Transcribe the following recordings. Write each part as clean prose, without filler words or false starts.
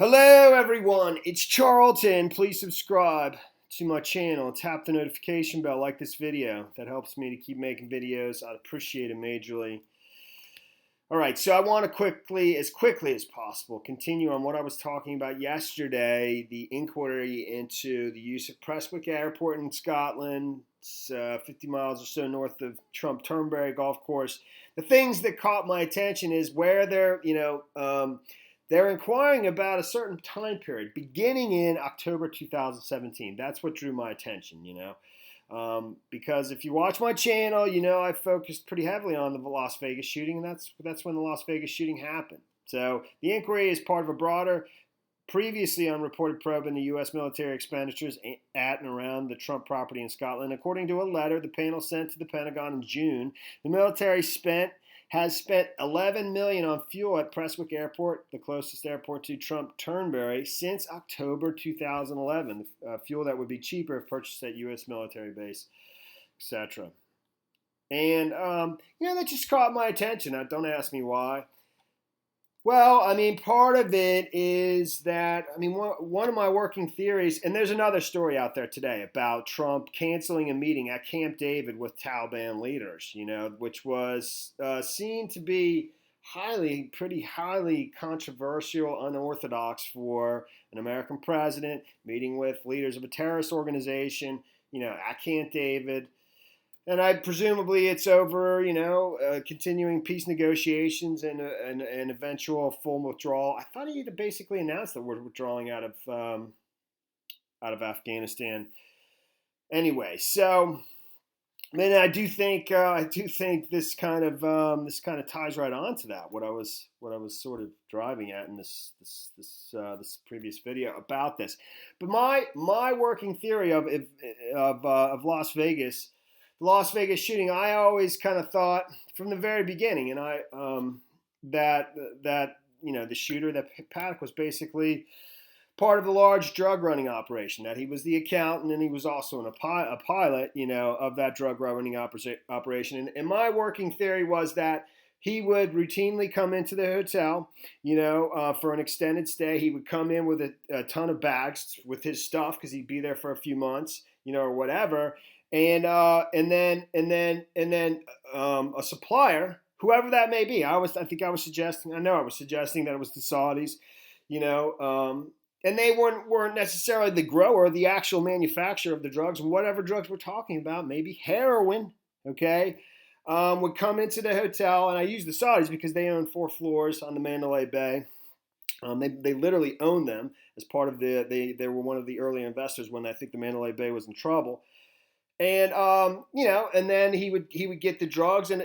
Hello everyone, it's Charlton. Please subscribe to my channel. Tap the notification bell, like this video. That helps me to keep making videos. I'd appreciate it majorly. Alright, so I want to quickly as possible, continue on what I was talking about yesterday, the inquiry into the use of Prestwick Airport in Scotland. It's 50 miles or so north of Trump Turnberry Golf Course. The things that caught my attention is where they're inquiring about a certain time period beginning in October 2017. That's what drew my attention, because if you watch my channel, I focused pretty heavily on the Las Vegas shooting, and that's when the Las Vegas shooting happened. So the inquiry is part of a broader, previously unreported probe in the U.S. military expenditures at and around the Trump property in Scotland. According to a letter the panel sent to the Pentagon in June, the military has spent $11 million on fuel at Prestwick Airport, the closest airport to Trump Turnberry, since October 2011. Fuel that would be cheaper if purchased at U.S. military base, etc. And that just caught my attention. Don't ask me why. Well, part of it is that, one of my working theories, and there's another story out there today about Trump canceling a meeting at Camp David with Taliban leaders, which was seen to be pretty highly controversial, unorthodox for an American president, meeting with leaders of a terrorist organization, at Camp David. And presumably it's over, continuing peace negotiations and an eventual full withdrawal. I thought he'd basically announced that we're withdrawing out of Afghanistan. Anyway, so I do think this kind of ties right on to that. What I was sort of driving at in this previous video about this. But my working theory of Las Vegas. The Las Vegas shooting, I always kind of thought from the very beginning, and that the shooter, that Paddock, was basically part of the large drug running operation. That he was the accountant and he was also a pilot, of that drug running operation. And my working theory was that he would routinely come into the hotel, for an extended stay. He would come in with a ton of bags with his stuff because he'd be there for a few months, or whatever. And then a supplier, whoever that may be. I was suggesting that it was the Saudis, and they weren't necessarily the grower, the actual manufacturer of the drugs, and whatever drugs we're talking about, maybe heroin, okay, would come into the hotel. And I use the Saudis because they own 4 floors on the Mandalay Bay. They literally own them as part of they were one of the early investors when I think the Mandalay Bay was in trouble. And and then he would get the drugs he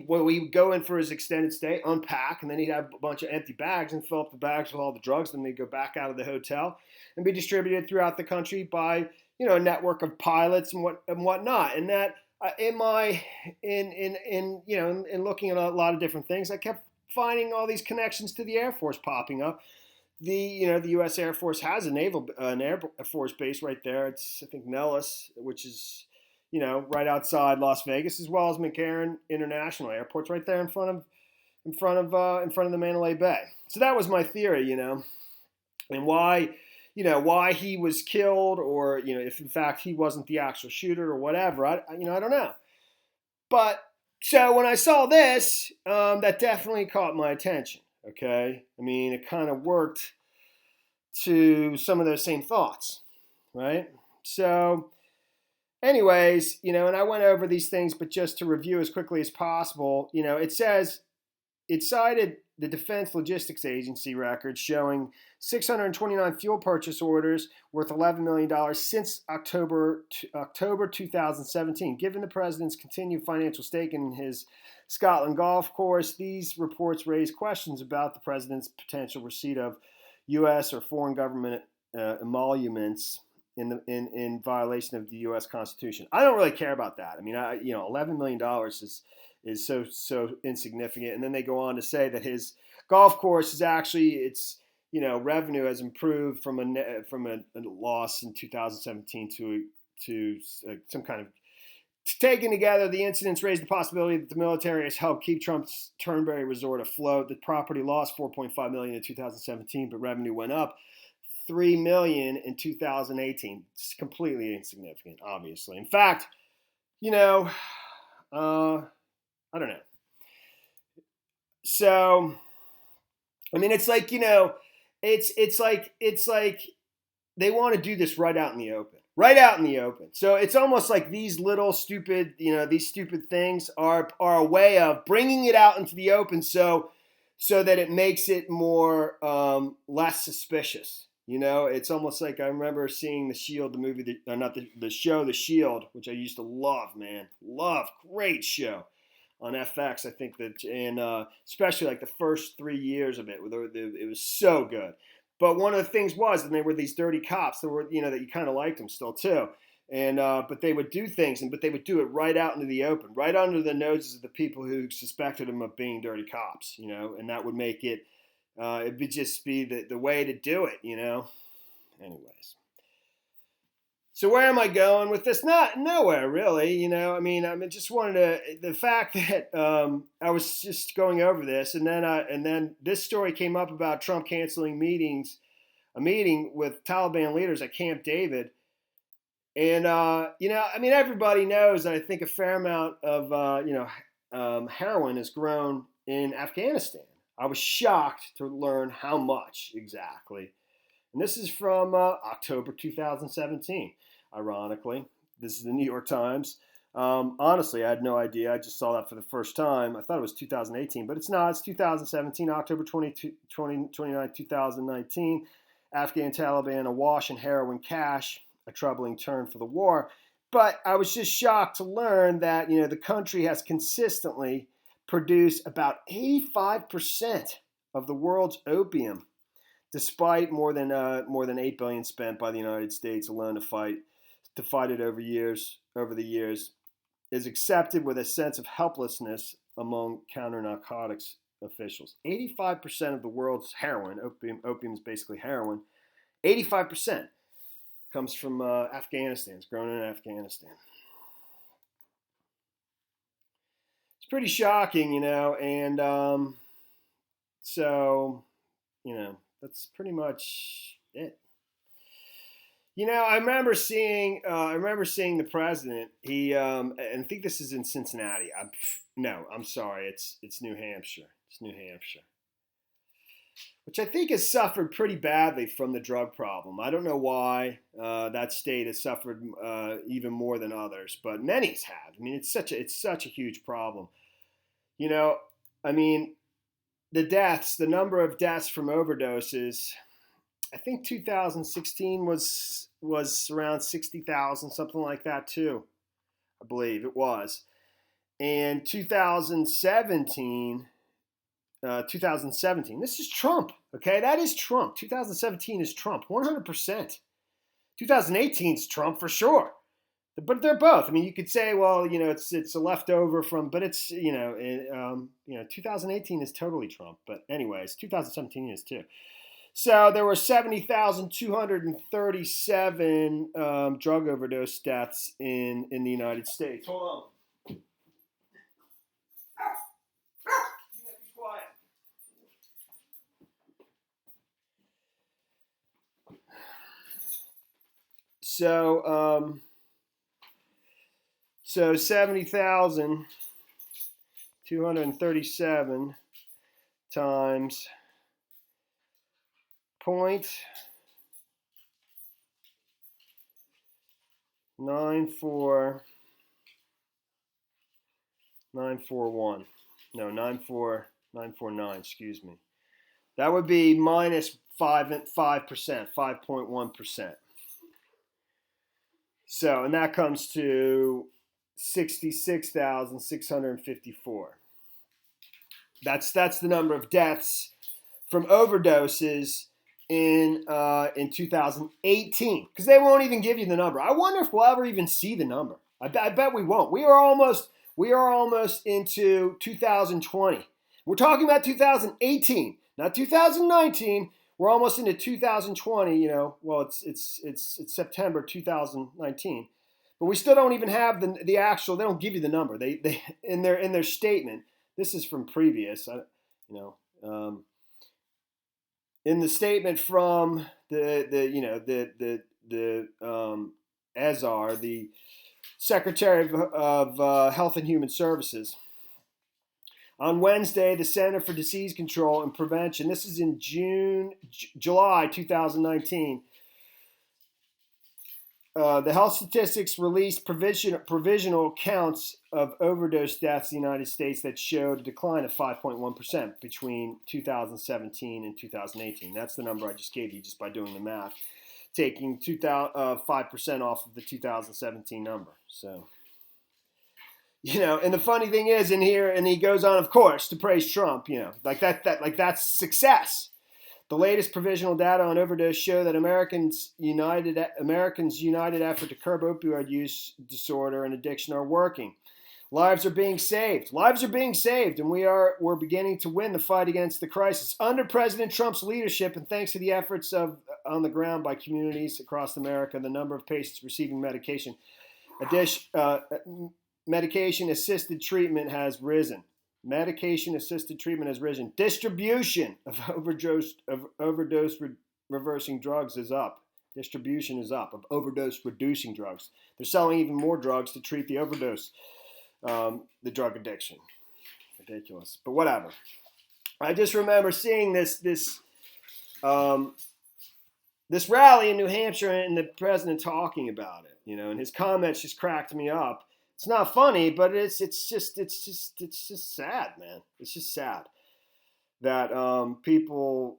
would go in for his extended stay, unpack, and then he'd have a bunch of empty bags and fill up the bags with all the drugs. Then they'd go back out of the hotel and be distributed throughout the country by a network of pilots and whatnot. And that in looking at a lot of different things, I kept finding all these connections to the Air Force popping up. The U.S. Air Force has an Air Force base right there. It's, I think, Nellis, which is right outside Las Vegas, as well as McCarran International Airport's right there in front of the Mandalay Bay. So that was my theory, and why he was killed, or if in fact he wasn't the actual shooter or whatever. I don't know. But so when I saw this, that definitely caught my attention. Okay, it kind of worked to some of those same thoughts, right? So, anyways, and I went over these things, but just to review as quickly as possible, it says it cited the Defense Logistics Agency records showing 629 fuel purchase orders worth $11 million since October 2017. Given the president's continued financial stake in his Scotland golf course, these reports raise questions about the president's potential receipt of U.S. or foreign government emoluments in violation of the U.S. Constitution. I don't really care about that. $11 million is so insignificant. And then they go on to say that his golf course is actually revenue has improved from a loss in 2017 to some kind of Taken together, the incidents raised the possibility that the military has helped keep Trump's Turnberry resort afloat. The property lost $4.5 million in 2017, but revenue went up $3 million in 2018. It's completely insignificant, obviously. In fact, I don't know. So, I mean, it's like, it's like they want to do this right out in the open. Right out in the open. So it's almost like these little stupid, these stupid things are a way of bringing it out into the open so that it makes it more less suspicious. It's almost like I remember seeing The Shield, the movie, not the show, The Shield, which I used to love, man. Love. Great show on FX. I think that, and especially like the first 3 years of it, it was so good. But one of the things was, and they were these dirty cops that were, that you kind of liked them still too, and but they would do things, but they would do it right out into the open, right under the noses of the people who suspected them of being dirty cops, and that would make it, it would just be the way to do it, Anyways, so where am I going with this? Nowhere really, I mean, I just wanted to, the fact that I was just going over this, and then this story came up about Trump canceling a meeting with Taliban leaders at Camp David, and I mean, everybody knows that I think a fair amount of heroin is grown in Afghanistan. I was shocked to learn how much exactly. And this is from October 2017, ironically. This is the New York Times. Honestly, I had no idea. I just saw that for the first time. I thought it was 2018, but it's not. It's 2017, October 29, 2019. Afghan Taliban awash in heroin cache, a troubling turn for the war. But I was just shocked to learn that, the country has consistently produced about 85% of the world's opium, despite more than $8 billion spent by the United States alone to fight it over the years, is accepted with a sense of helplessness among counter-narcotics officials. 85% of the world's heroin, opium is basically heroin, 85% comes from Afghanistan. It's grown in Afghanistan. It's pretty shocking, and so, that's pretty much it. I remember seeing the president. He and I think this is in Cincinnati. I'm sorry. It's New Hampshire. It's New Hampshire, which I think has suffered pretty badly from the drug problem. I don't know why that state has suffered even more than others, but many have. I mean, it's such a huge problem. I mean, the number of deaths from overdoses, I think 2016 was around 60,000, something like that too. I believe it was. And 2017, this is Trump, okay? That is Trump. 2017 is Trump, 100%. 2018 is Trump for sure. But they're both. I mean, you could say, well, it's a leftover from, but it's, 2018 is totally Trump. But anyways, 2017 is too. So there were 70,237 drug overdose deaths in the United States. Hold on. Be quiet. So 70,237 times 0.94941. No, 94949, excuse me. That would be minus 5%, 5.1%. So, and that comes to 66,654. That's the number of deaths from overdoses in 2018, because they won't even give you the number. I wonder if we'll ever even see the number. I bet we won't. We are almost into 2020. We're talking about 2018, not 2019. We're almost into 2020. Well, it's September 2019, But we still don't even have the actual. They don't give you the number. They in their statement. This is from previous. In the statement from the Azar, the Secretary of Health and Human Services. On Wednesday, the Center for Disease Control and Prevention, this is in July 2019, the health statistics released provisional counts of overdose deaths in the United States that showed a decline of 5.1% between 2017 and 2018. That's the number I just gave you just by doing the math, taking 5% off of the 2017 number. So, and the funny thing is in here, and he goes on, of course, to praise Trump, like that's success. The latest provisional data on overdose show that Americans' united effort to curb opioid use disorder and addiction are working. Lives are being saved. Lives are being saved, and we're beginning to win the fight against the crisis. Under President Trump's leadership, and thanks to the efforts on the ground by communities across America, the number of patients receiving medication-assisted treatment has risen. Medication-assisted treatment has risen. Distribution of overdose reversing drugs is up. Distribution is up of overdose reducing drugs. They're selling even more drugs to treat the overdose, the drug addiction. Ridiculous, but whatever. I just remember seeing this rally in New Hampshire and the president talking about it, and his comments just cracked me up. It's not funny, but it's just sad, man. It's just sad that people,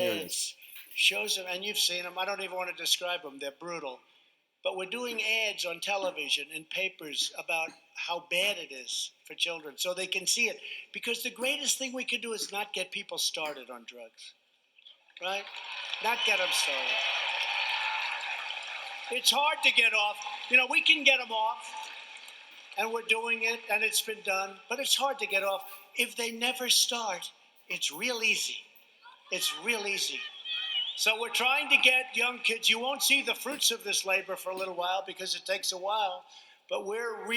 ads shows them, and you've seen them. I don't even want to describe them. They're brutal. But we're doing ads on television and papers about how bad it is for children, so they can see it. Because the greatest thing we can do is not get people started on drugs, right? Not get them started. It's hard to get off. We can get them off, and we're doing it, and it's been done, but it's hard to get off. If they never start, it's real easy. It's real easy. So we're trying to get young kids. You won't see the fruits of this labor for a little while because it takes a while, but we are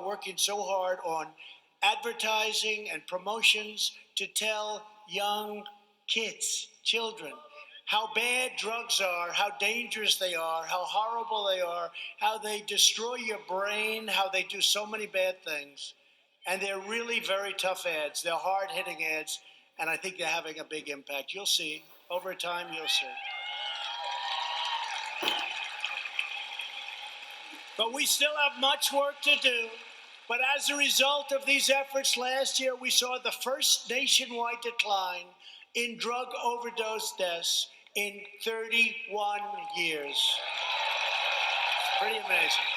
working so hard on advertising and promotions to tell young kids, children, how bad drugs are, how dangerous they are, how horrible they are, how they destroy your brain, how they do so many bad things. And they're really very tough ads. They're hard-hitting ads, and I think they're having a big impact. You'll see. Over time, you'll see. But we still have much work to do. But as a result of these efforts last year, we saw the first nationwide decline in drug overdose deaths in 31 years. It's pretty amazing.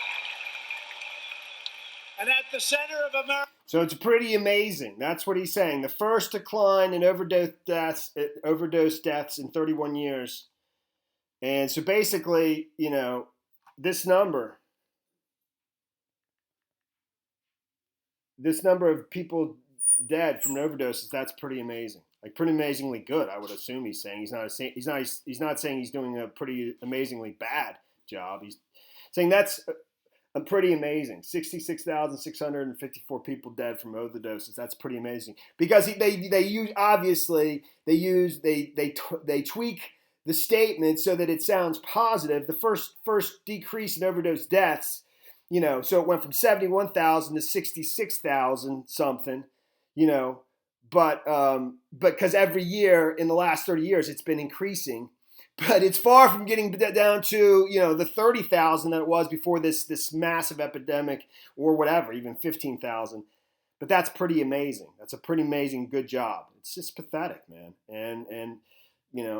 And at the center of America. So it's pretty amazing. That's what he's saying. The first decline in overdose deaths in 31 years. And so basically, this number of people dead from overdoses, that's pretty amazing. Like pretty amazingly good, I would assume he's saying. He's not saying he's doing a pretty amazingly bad job. He's saying that's pretty amazing. 66,654 people dead from overdoses. That's pretty amazing because they tweak the statement so that it sounds positive. The first decrease in overdose deaths, so it went from 71,000 to 66,000 something, but because every year in the last 30 years it's been increasing. But it's far from getting down to, the 30,000 that it was before this massive epidemic or whatever, even 15,000. But that's pretty amazing. That's a pretty amazing good job. It's just pathetic, man. And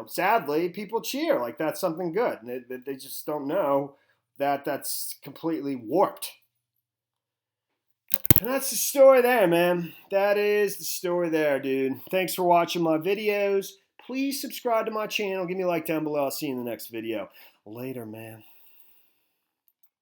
sadly, people cheer like that's something good. They just don't know that that's completely warped. And that's the story there, man. That is the story there, dude. Thanks for watching my videos. Please subscribe to my channel. Give me a like down below. I'll see you in the next video. Later, man.